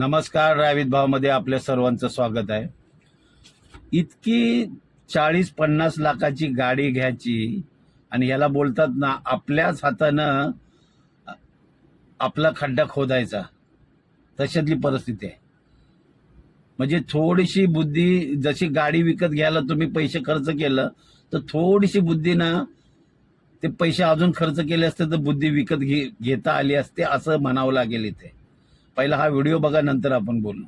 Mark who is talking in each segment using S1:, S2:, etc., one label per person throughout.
S1: नमस्कार. रावित भावमध्ये आपल्या सर्वांचं स्वागत आहे. इतकी 40-50 लाखाची गाडी घ्यायची आणि याला बोलतात ना, आपल्याच हातानं आपला खड्डा खोदायचा, तशातली परिस्थिती आहे. म्हणजे थोडीशी बुद्धी, जशी गाडी विकत घ्यायला तुम्ही पैसे खर्च केलं तर थोडीशी बुद्धीनं ते पैसे अजून खर्च केले असते तर बुद्धी विकत घेता आली असते, असं म्हणावं लागेल इथे. पहिला हा व्हिडिओ बघा, नंतर आपण बोलू.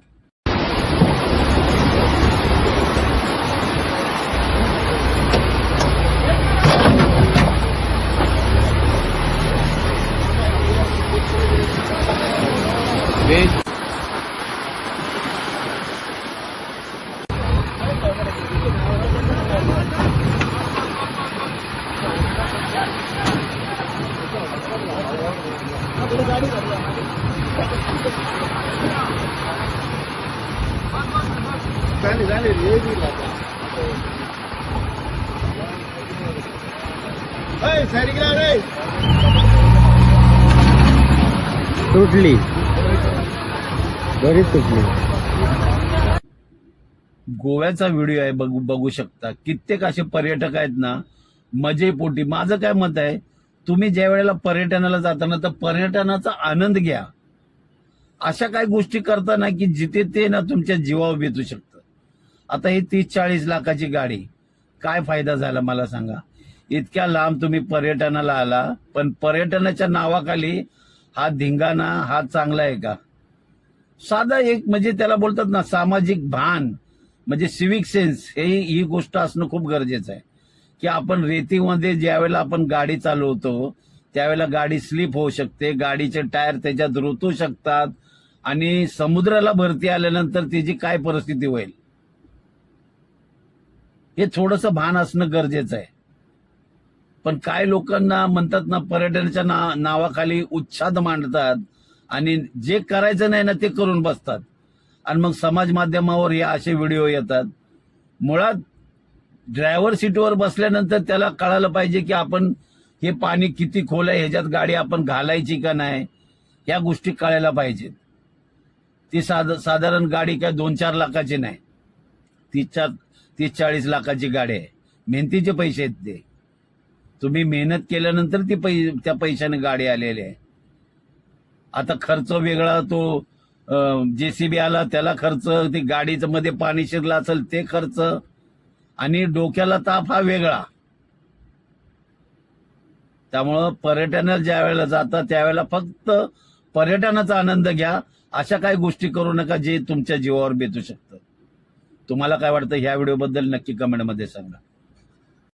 S2: तुटली, बरीच तुटली.
S1: गोव्याचा व्हिडिओ आहे, बघू शकता. कित्येक असे पर्यटक आहेत ना, मजेपोटी. माझं काय मत आहे, तुम्ही ज्या वेळेला पर्यटनाला जाताना तर पर्यटनाचा आनंद घ्या. अशा काही गोष्टी करताना की जिथे ते ना तुमच्या जीवावर बेतू शकतं. आता ही 30-40 लाखाची गाडी, काय फायदा झाला मला सांगा. इतक्या लांब तुम्ही पर्यटनाला आला, पण पर्यटनाच्या नावाखाली हा धिंगाणा हा चांगला आहे का? साधा एक म्हणजे त्याला बोलतात ना सामाजिक भान, म्हणजे सिव्हिक सेन्स, ही गोष्ट असणं खूप गरजेचं आहे. की आपण रेतीमध्ये ज्यावेळेला आपण गाडी चालवतो त्यावेळेला गाडी स्लिप होऊ शकते, गाडीचे टायर त्याच्यात रुतू शकतात आणि समुद्राला भरती आल्यानंतर त्याची काय परिस्थिती होईल, हे थोडंसं भान असणं गरजेचं आहे. पण काय लोकांना म्हणतात ना, पर्यटनाच्या नावाखाली उच्छाद मांडतात आणि जे करायचं नाही ना ते करून बसतात. आणि मग समाज माध्यमावर हे असे व्हिडिओ येतात. मुळात ड्रायव्हर सीटवर बसल्यानंतर त्याला कळायला पाहिजे की आपण हे पाणी किती खोल आहे, ह्याच्यात गाडी आपण घालायची का नाही, या गोष्टी कळायला पाहिजेत. ती साधारण गाडी काय 2-4 लाखाची नाही, 30-40 लाखाची गाडी आहे. मेहनतीचे पैसे आहेत ते. तुम्ही मेहनत केल्यानंतर त्या पैशाने गाडी आलेली आहे. आता खर्च वेगळा, तो जेसीबी आला त्याला खर्च, ते गाडीचं मध्ये पाणी शिरलं असेल ते खर्च, आणि डोक्याला ताप हा वेगळा. त्यामुळं पर्यटनाला ज्या वेळेला जाता त्यावेळेला फक्त पर्यटनाचा आनंद घ्या. अशा काही गोष्टी करू नका जे तुमच्या जीवावर बेतू शकतं. तुम्हाला काय वाटतं ह्या व्हिडिओबद्दल नक्की कमेंटमध्ये सांगा.